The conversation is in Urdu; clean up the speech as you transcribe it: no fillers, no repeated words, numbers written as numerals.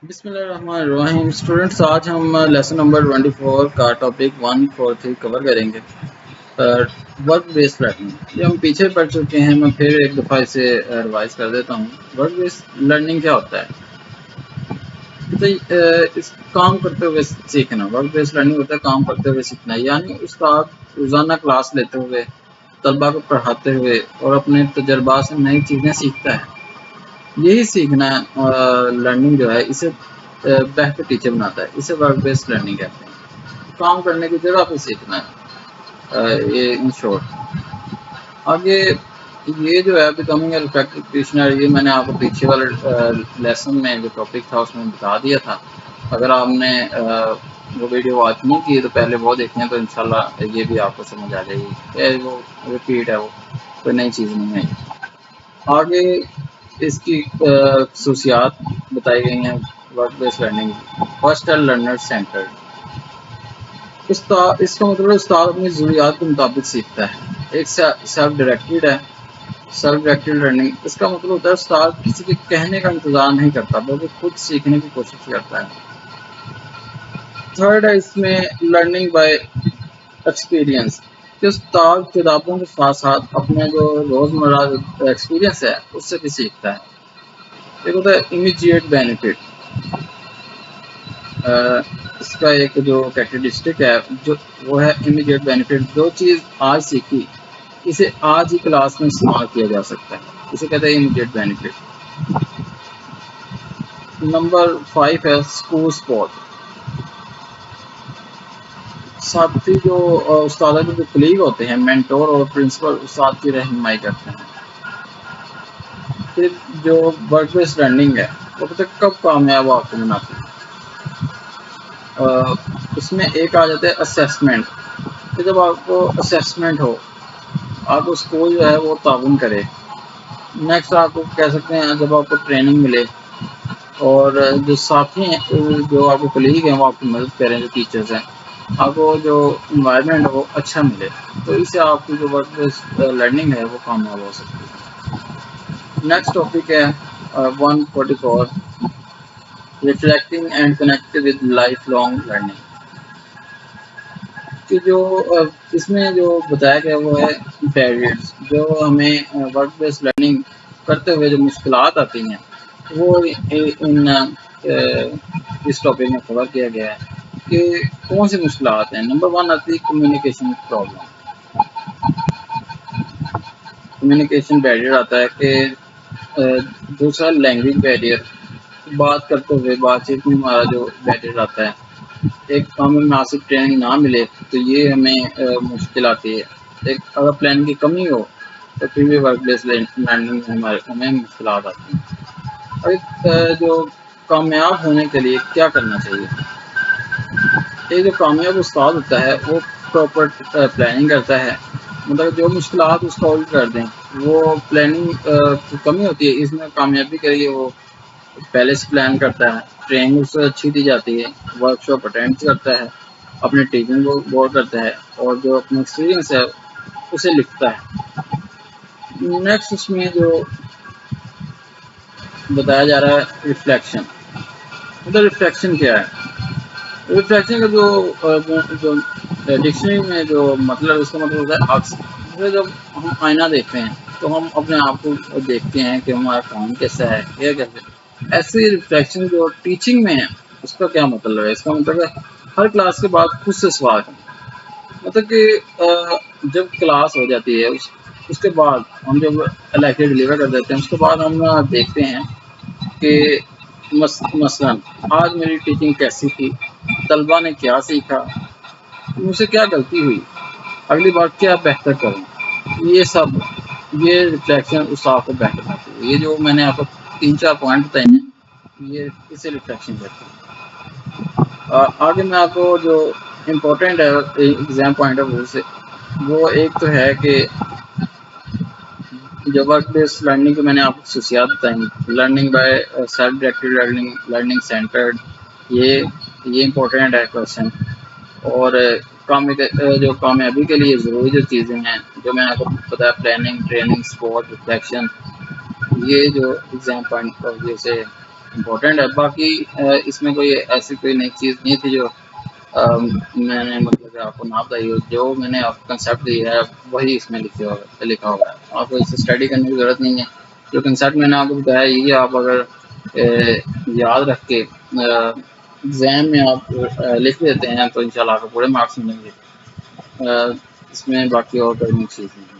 بسم اللہ الرحمن الرحیم اسٹوڈنٹس، آج ہم لیسن نمبر 24 کا ٹاپک 143 کور کریں گے، ورک بیس لرننگ۔ یہ ہم پیچھے پڑھ چکے ہیں، میں پھر ایک دفعہ اسے ریوائز کر دیتا ہوں۔ ورک بیس لرننگ کیا ہوتا ہے؟ تو اس کام کرتے ہوئے سیکھنا۔ ورک بیس لرننگ ہوتا ہے کام کرتے ہوئے سیکھنا، یعنی استاد روزانہ کلاس لیتے ہوئے، طلباء کو پڑھاتے ہوئے اور اپنے تجربات سے نئی چیزیں سیکھتا ہے۔ یہی سیکھنا لرننگ جو ہے اسے بہتر ٹیچر بناتا ہے، اسے ورک بیس لرننگ کہتے ہیں۔ کام کرنے کی جگہ پہ سیکھنا ہے، یہ ان شورٹ۔ آگے یہ جو ہے بیکمنگ اے افیکٹو پریکٹیشنر، یہ میں نے آپ کو پیچھے والے لیسن میں جو ٹاپک تھا اس میں بتا دیا تھا۔ اگر آپ نے وہ ویڈیو واچ نہیں کی تو پہلے وہ دیکھیں تو انشاءاللہ یہ بھی آپ کو سمجھ آ جائے گی، وہ ریپیٹ ہے، وہ کوئی نئی چیز نہیں ہے۔ آگے اس کی خصوصیات بتائی گئی ہیں ورک بیس لرننگ۔ فرسٹ ہے لرنر سینٹرڈ۔ اس کا مطلب استاد اپنی ضروریات کے مطابق سیکھتا ہے۔ ایک سیلف ڈائریکٹڈ ہے، سیلف ڈائریکٹڈ لرننگ۔ اس کا مطلب ہوتا ہے استاد کسی کے کہنے کا انتظار نہیں کرتا بلکہ خود سیکھنے کی کوشش کرتا ہے۔ تھرڈ ہے اس میں لرننگ بائی ایکسپیرینس، کہ استاد کتابوں کے ساتھ ساتھ اپنے جو روزمرہ ایکسپیرینس ہے اس سے بھی سیکھتا ہے۔ ایک ہوتا ہے امیجیٹ بینیفٹ، اس کا ایک جو کیریکٹرسٹک ہے جو وہ ہے امیجیٹ بینیفٹ۔ جو چیز آج سیکھی اسے آج ہی کلاس میں استعمال کیا جا سکتا ہے، اسے کہتے ہیں امیجیٹ بینیفٹ۔ نمبر 5 ہے اسکول سپورٹ۔ ساتھی جو استاد کے جو کلیگ ہوتے ہیں، مینٹور اور پرنسپل استاد کی رہنمائی کرتے ہیں۔ پھر جو ورک بیس لرننگ ہے وہ پتہ کب کامیاب آپ کو بناتی ہے؟ اس میں ایک آ جاتا ہے اسیسمنٹ، کہ جب آپ کو اسیسمنٹ ہو، آپ کو اسکول جو ہے وہ تعاون کرے۔ نیکسٹ آپ کو کہہ سکتے ہیں جب آپ کو ٹریننگ ملے اور جو ساتھی ہیں جو آپ کو کلیگ ہیں وہ آپ کی مدد کریں، جو ٹیچرز ہیں، آپ کو جو انوائرمنٹ ہے وہ اچھا ملے، تو اس سے آپ کی جو ورک بیس لرننگ ہے وہ کامیاب ہو سکتی ہے۔ نیکسٹ ٹاپک ہے 144 reflecting and connect with life long learning, کہ جو اس میں جو بتایا گیا وہ ہے بیریئرز، جو ہمیں ورک بیس لرننگ کرتے ہوئے جو مشکلات آتی ہیں وہ اس ٹاپک میں کور کیا گیا ہے کہ کون سی مشکلات ہیں۔ نمبر 1 آتی ہے کمیونیکیشن پرابلم۔ کمیونیکیشن بیریئر آتا ہے کہ دوسرا لینگویج بیریئر، بات کرتے ہوئے بات چیت میں ہمارا جو بیریئر آتا ہے۔ ایک ہمیں مناسب ٹریننگ نہ ملے تو یہ ہمیں مشکل آتی ہے۔ ایک اگر پلاننگ کی کمی ہو تو پھر بھی ورک بیس لرننگ ہمیں مشکلات آتی ہیں۔ اور جو کامیاب ہونے کے لیے کیا کرنا چاہیے؟ ایک جو کامیاب استاد ہوتا ہے وہ پراپر پلاننگ کرتا ہے، مطلب جو مشکلات اس کو آؤٹ کر دیں۔ وہ پلاننگ کی کمی ہوتی ہے، اس میں کامیابی کے لیے وہ پہلے سے پلان کرتا ہے، ٹریننگ اس سے اچھی دی جاتی ہے، ورک شاپ اٹینڈ کرتا ہے، اپنے ٹیچنگ کو غور کرتا ہے اور جو اپنا ایکسپیرینس ہے اسے لکھتا ہے۔ نیکسٹ اس میں جو بتایا جا رہا ہے ریفلیکشن، مطلب ریفلیکشن کیا ہے؟ ریفلیکشن کا جو ڈکشنری میں جو مطلب اس کا مطلب ہوتا ہے عکس۔ جب ہم آئینہ دیکھتے ہیں تو ہم اپنے آپ کو دیکھتے ہیں کہ ہمارا کام کیسا ہے، یہ کیسے۔ ایسی ریفلیکشن جو ٹیچنگ میں ہے اس کا کیا مطلب ہے؟ اس کا مطلب ہے ہر کلاس کے بعد خود سے سوال کریں، مطلب کہ جب کلاس ہو جاتی ہے اس کے بعد ہم جب لیکچر ڈلیور کر دیتے ہیں اس کے بعد ہم دیکھتے ہیں کہ مثلا آج میری ٹیچنگ کیسی تھی، طلباء نے کیا سیکھا، مجھ سے کیا غلطی ہوئی، اگلی بار کیا بہتر کروں۔ یہ سب یہ ریفلیکشن استاد کو بہتر کرتی ہے۔ یہ جو میں نے آپ کو 3-4 پوائنٹ بتائے ہیں یہ اسے ریفلیکشن کرتی ہے۔ آگے میں آپ کو جو امپورٹنٹ ہے ایگزام پوائنٹ آف ویو سے، وہ ایک تو ہے کہ جو ورک بیس لرننگ کے میں نے آپ کو خصوصیات بتائیں، learning by self directed learning, learning centred, یہ امپورٹنٹ ہے کوشچن۔ اور جو کامیابی کے لیے ضروری جو چیزیں ہیں جو میں نے آپ کو بتایا، پلاننگ، ٹریننگ، سپورٹ، ریفلیکشن، یہ جو ایگزام پوائنٹ آف ویو سے امپورٹنٹ ہے. باقی اس میں کوئی ایسی کوئی نئی چیز نہیں تھی جو میں نے مطلب آپ کو نہ بتائی ہو. جو میں نے آپ کو کنسیپٹ دیا ہے وہی اس میں لکھا ہوا ہے. آپ کو اس سے اسٹڈی کرنے کی ضرورت نہیں ہے. جو کنسیپٹ میں نے آپ کو بتایا یہ آپ اگر یاد رکھ کے ایگزام میں آپ لکھ دیتے ہیں تو انشاءاللہ آپ کو پورے مارکس ملیں گے. اس میں باقی اور کوئی چیز نہیں.